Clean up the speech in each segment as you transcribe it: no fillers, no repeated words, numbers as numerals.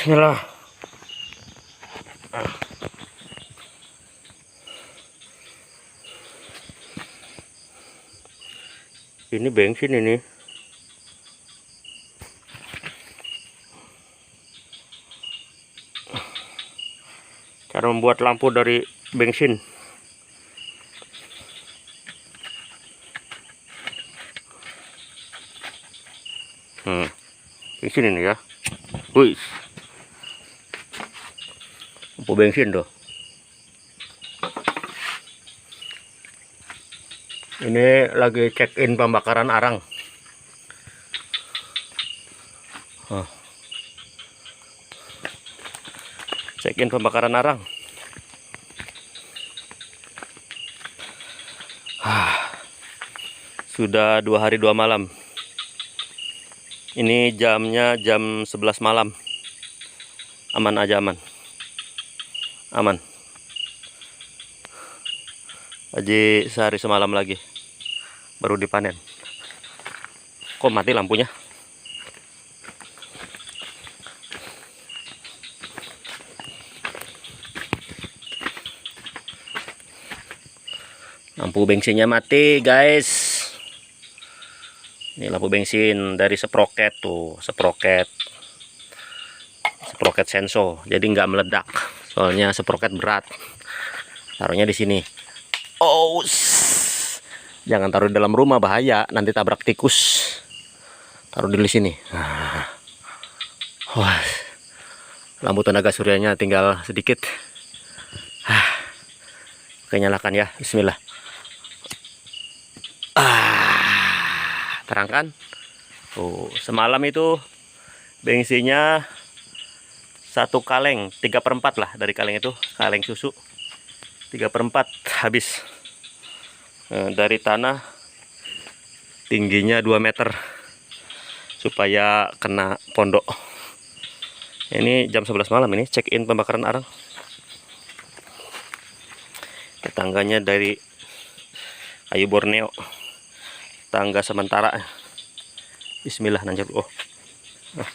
Bismillah. Ini bensin ini. Cara membuat lampu dari bensin. Bensin ini ya. Wih. Lampu bensin tuh. Ini lagi check-in pembakaran arang. Check-in pembakaran arang. Sudah 2 hari 2 malam. Ini jamnya jam 11 malam. Aman aja, aman. Aman. Haji sehari semalam lagi. Baru dipanen. Kok mati lampunya? Lampu bensinnya mati, guys. Ini lampu bensin dari sproket tuh, sproket senso. Jadi nggak meledak. Soalnya sproket berat. Taruhnya di sini. Oh, jangan taruh di dalam rumah, bahaya. Nanti tabrak tikus. Taruh di sini. Wah, lampu tenaga suryanya tinggal sedikit. Oke, nyalakan ya. Bismillah. Terangkan. Semalam itu bensinnya 1 kaleng 3/4 lah, dari kaleng itu, kaleng susu 3/4 habis. Dari tanah tingginya 2 meter supaya kena pondok. Ini jam 11 malam ini check-in pembakaran arang. Tetangganya dari kayu Borneo, tangga sementara. Bismillah, nanjak.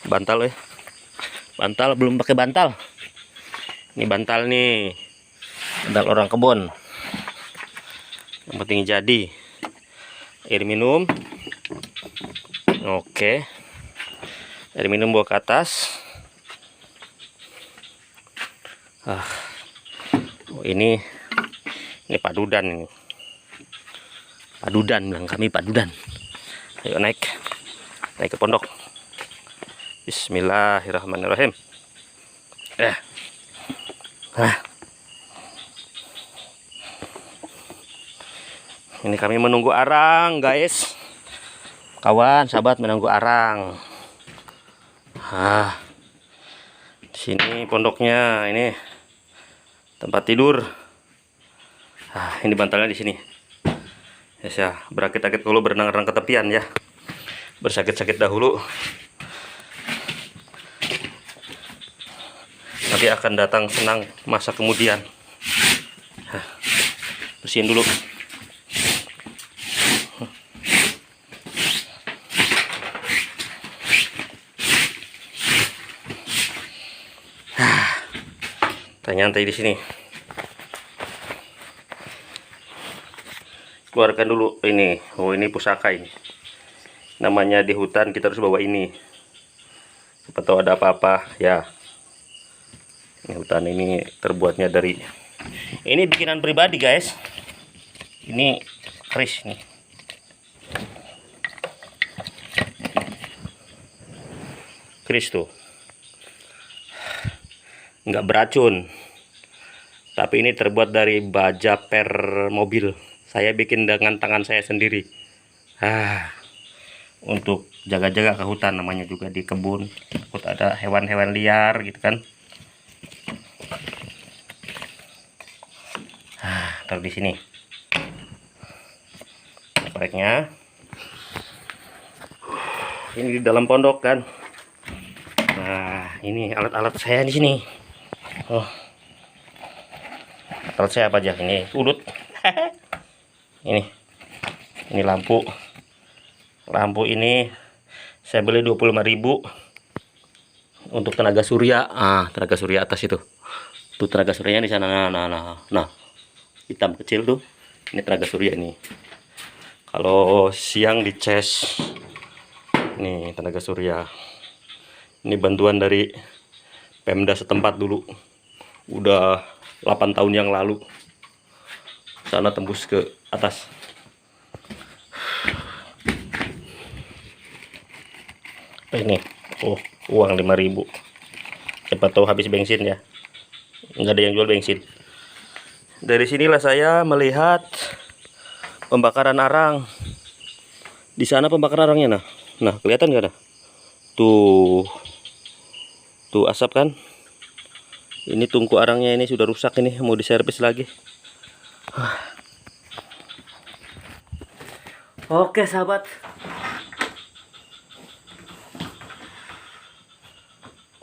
Bantal ya. Bantal, belum pakai bantal. Ini bantal nih. Bantal orang kebun. Yang penting jadi. Air minum. Oke. Air minum bawa ke atas. Ini padudan ini. Padudan, bilang kami padudan. Ayo naik ke pondok. Bismillahirrahmanirrahim. Ini kami menunggu arang, guys. Kawan, sahabat, menunggu arang. Di sini pondoknya, ini tempat tidur. Ini bantalnya di sini. Ya, berakit-akit dulu, berenang-renang ke tepian ya. Bersakit-sakit dahulu. Nanti akan datang senang masa kemudian. Bersihin dulu. Nyantai di sini. Keluarkan dulu ini. Ini pusaka ini. Namanya di hutan kita harus bawa ini. Siapa tahu ada apa-apa ya. Ini hutan ini terbuatnya dari, ini bikinan pribadi, guys. Ini keris nih. Keris tuh. Nggak beracun. Tapi ini terbuat dari baja per mobil. Saya bikin dengan tangan saya sendiri. Untuk jaga-jaga ke hutan, namanya juga di kebun. Takut ada hewan-hewan liar gitu kan. Taruh di sini. Koreknya. Ini di dalam pondok kan. Nah, ini alat-alat saya di sini. Alat saya apa aja? Ini udut. Ini lampu. Lampu ini saya beli 25.000. untuk tenaga surya. Tenaga surya atas itu. Tuh tenaga suryanya di sana. Nah, hitam kecil tuh. Ini tenaga surya ini. Kalau siang dicas. Nih tenaga surya. Ini bantuan dari Pemda setempat dulu. Udah 8 tahun yang lalu. Sana tembus ke atas. Ini uang 5.000. Siapa tahu habis bensin ya, nggak ada yang jual bensin. Dari sinilah saya melihat pembakaran arang. Di sana pembakaran arangnya. Nah kelihatan nggak? Tuh asap kan. Ini tungku arangnya ini sudah rusak, ini mau diservis lagi. Oke sahabat.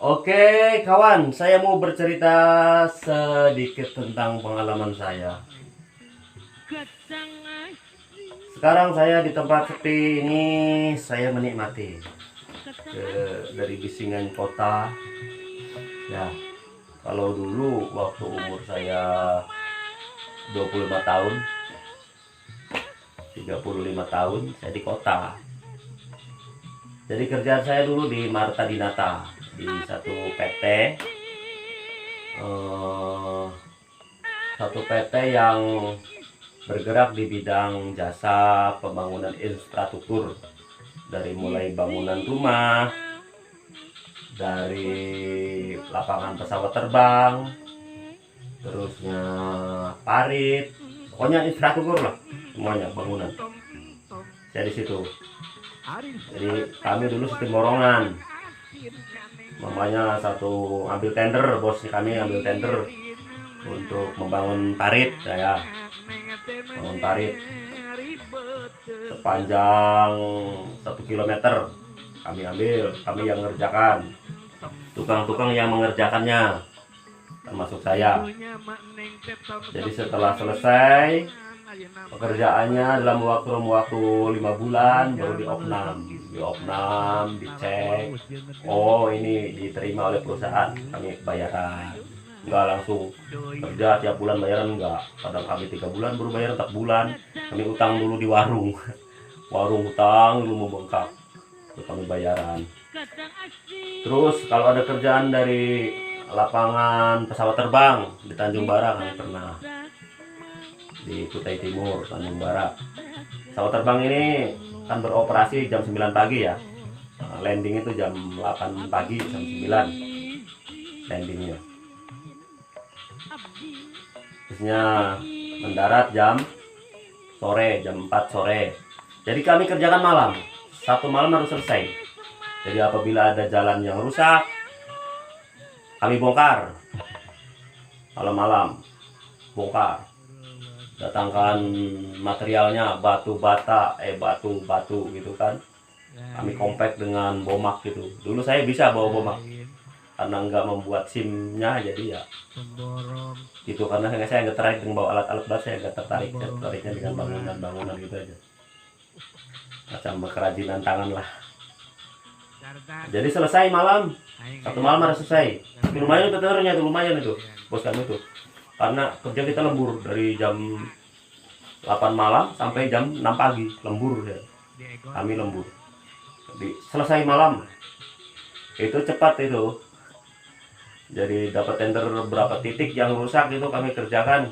Oke kawan, saya mau bercerita sedikit tentang pengalaman saya. Sekarang saya di tempat sepi ini, saya menikmati dari bisingan kota. Ya, kalau dulu waktu umur saya 25 tahun, 35 tahun, saya di kota. Jadi kerjaan saya dulu di Marta Dinata, di satu PT yang bergerak di bidang jasa pembangunan infrastruktur, dari mulai bangunan rumah, dari lapangan pesawat terbang, terusnya parit, pokoknya infrastruktur lah, semuanya bangunan. Saya di situ. Jadi kami dulu sistem borongan. Mamanya satu ambil tender, bos kami ambil tender untuk membangun parit. Saya bangun parit sepanjang 1 kilometer. Kami yang mengerjakan. Tukang-tukang yang mengerjakannya termasuk saya. Jadi setelah selesai pekerjaannya dalam waktu 5 bulan baru diopnam, dicek. Oh ini diterima oleh perusahaan, kami bayaran. Enggak langsung kerja tiap bulan bayaran, enggak. Kadang kami 3 bulan baru bayar, 4 bulan. Kami utang dulu di warung. Warung utang dulu mau bengkak, terus kami bayaran. Terus kalau ada kerjaan dari lapangan pesawat terbang di Tanjung Barak, kami pernah di Kutai Timur, Tanjung Barak. Pesawat terbang ini kan beroperasi jam 9 pagi ya. Landing itu jam 8 pagi, jam 9 landingnya. Terusnya mendarat jam sore, jam 4 sore. Jadi kami kerjakan malam. Satu malam harus selesai. Jadi apabila ada jalan yang rusak, kami bongkar. Malam-malam bongkar. Datangkan materialnya, batu gitu kan. Kami compact dengan bomak gitu. Dulu saya bisa bawa bomak karena nggak membuat SIM-nya, jadi ya gitu. Karena saya nggak tertarik dengan bawa alat-alat berat, saya nggak tertarik. Saya tertariknya dengan bangunan gitu aja, macam kerajinan tangan lah. Jadi selesai malam, satu malam harus selesai. Lumayan itu tendernya, itu lumayan itu bos kami itu. Karena kerja kita lembur dari jam 8 malam sampai jam 6 pagi lembur ya. Kami lembur. Jadi selesai malam. Itu cepat itu. Jadi dapat tender berapa titik yang rusak itu kami kerjakan.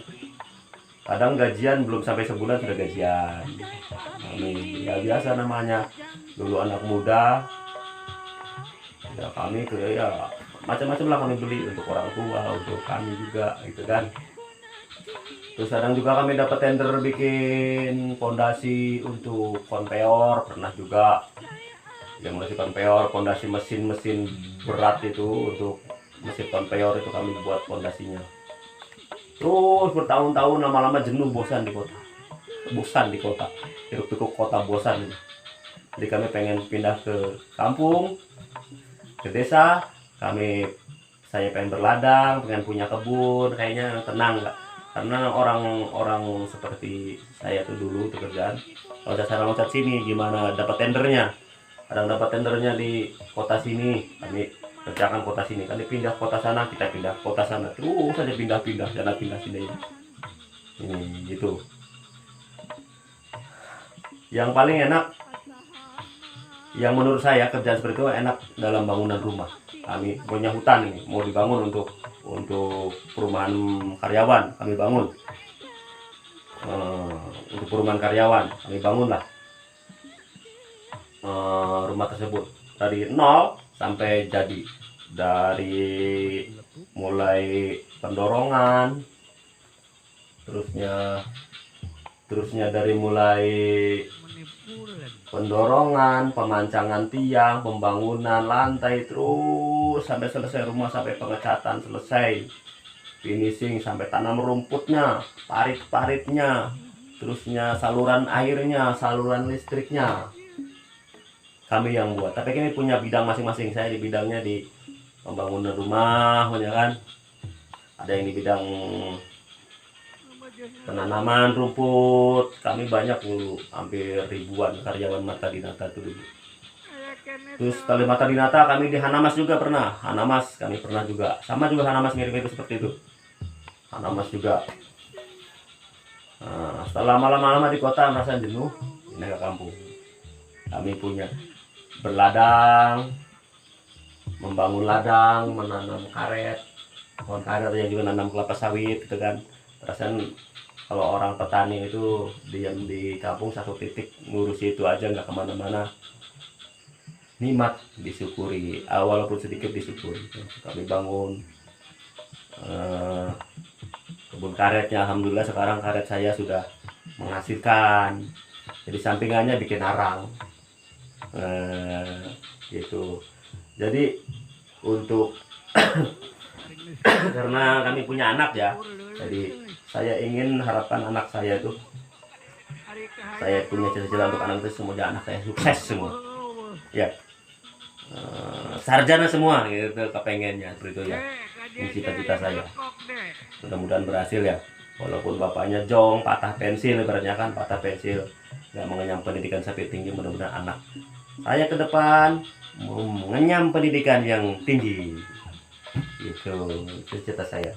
Kadang gajian belum sampai sebulan sudah gajian. Kami ya biasa namanya. Dulu anak muda. Ya kami ya macam-macam lah kami beli untuk orang tua, untuk kami juga gitu kan. Terus kadang juga kami dapat tender bikin fondasi untuk konveyor, pernah juga. Yang masih konveyor, fondasi mesin berat itu, untuk mesin konveyor itu kami buat fondasinya. Terus bertahun-tahun, lama-lama jenuh, bosan di kota. Hiruk-pikuk kota bosan. Jadi kami pengen pindah ke kampung, ke desa. Saya pengen berladang, pengen punya kebun, kayaknya tenang nggak? Karena orang-orang seperti saya tuh dulu tuh kerjaan loncat sini, gimana dapat tendernya? Kadang dapat tendernya di kota sini, kami kerjakan kota sini, kali pindah kota sana, kita pindah kota sana, terus saja pindah-pindah sana pindah sini. Ini gitu. Yang paling enak, yang menurut saya kerjaan seperti itu enak dalam bangunan rumah. Kami punya hutan ini, mau dibangun untuk perumahan karyawan, kami bangun. Untuk perumahan karyawan, kami bangunlah rumah tersebut dari nol sampai jadi, dari mulai pendorongan, terusnya dari mulai pendorongan, pemancangan tiang, pembangunan lantai, terus sampai selesai rumah, sampai pengecatan selesai, finishing, sampai tanam rumputnya, parit-paritnya, terusnya saluran airnya, saluran listriknya, kami yang buat. Tapi kami punya bidang masing-masing. Saya di bidangnya di pembangunan rumah, ya kan. Ada yang di bidang penanaman rumput. Kami banyak dulu, hampir ribuan karyawan Marta Dinata itu dulu. Terus setelah Marta Dinata kami di Hanamas juga pernah. Hanamas kami pernah juga. Sama juga Hanamas mirip-mirip seperti itu. Hanamas juga. Nah, setelah lama-lama di kota merasa jenuh, pindah ke kampung. Kami punya berladang, membangun ladang, menanam karet, pohon karet, yang juga nanam kelapa sawit gitu kan. Perasaan kalau orang petani itu diam di kampung satu titik ngurusi itu aja, nggak kemana-mana. Nikmat, disyukuri, walaupun sedikit disyukuri. Kami bangun kebun karetnya, alhamdulillah sekarang karet saya sudah menghasilkan. Jadi sampingannya bikin arang, gitu. Jadi untuk karena kami punya anak ya, jadi saya ingin harapan anak saya itu, saya punya cita-cita untuk anak itu semuanya anak saya sukses semua, ya, sarjana semua gitu, kepengennya seperti itu ya. Ini cita-cita saya, mudah-mudahan berhasil ya. Walaupun bapaknya jong, patah pensil, ibaratnya kan patah pensil, nggak mengenyam pendidikan sampai tinggi. Mudah-mudahan anak saya ke depan mengenyam pendidikan yang tinggi, gitu. Itu cita saya.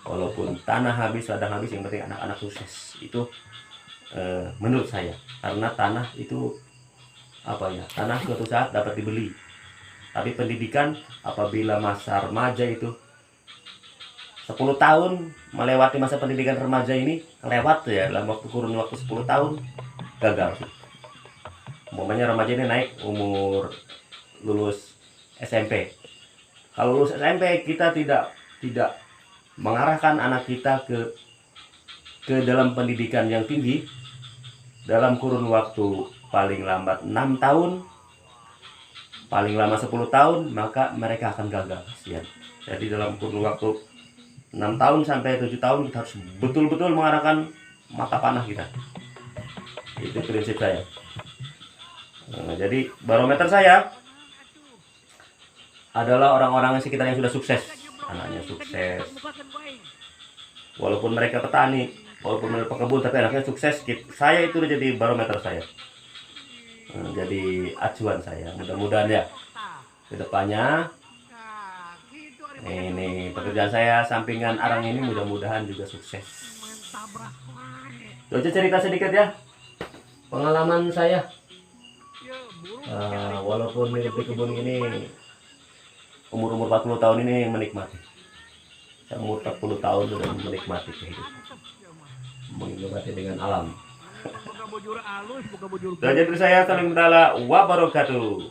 Walaupun tanah habis, ladang habis, yang penting anak-anak sukses. Itu menurut saya, karena tanah itu apa ya, tanah suatu saat dapat dibeli, tapi pendidikan apabila masa remaja itu 10 tahun melewati masa pendidikan remaja ini, lewat ya, dalam kurun waktu 10 tahun gagal. Umpamanya remaja ini naik umur lulus SMP. Kalau lulus SMP kita tidak mengarahkan anak kita ke dalam pendidikan yang tinggi dalam kurun waktu paling lambat 6 tahun, paling lama 10 tahun, maka mereka akan gagal. Jadi dalam kurun waktu 6 tahun sampai 7 tahun kita harus betul-betul mengarahkan mata panah kita. Itu prinsip saya. Nah, jadi barometer saya adalah orang-orang sekitar yang sudah sukses, anaknya sukses, walaupun mereka petani, walaupun mereka pekebun, tapi anaknya sukses. Saya itu udah jadi barometer saya, jadi acuan saya. Mudah-mudahan ya kedepannya ini pekerjaan saya sampingan arang ini mudah-mudahan juga sukses. Itu aja cerita sedikit ya, pengalaman saya. Walaupun hidup di kebun ini umur 40 tahun ini menikmati. Saya umur 40 tahun sudah menikmati kehidupan, menikmati dengan alam. Jadi saya saling berdoa wabarakatuh.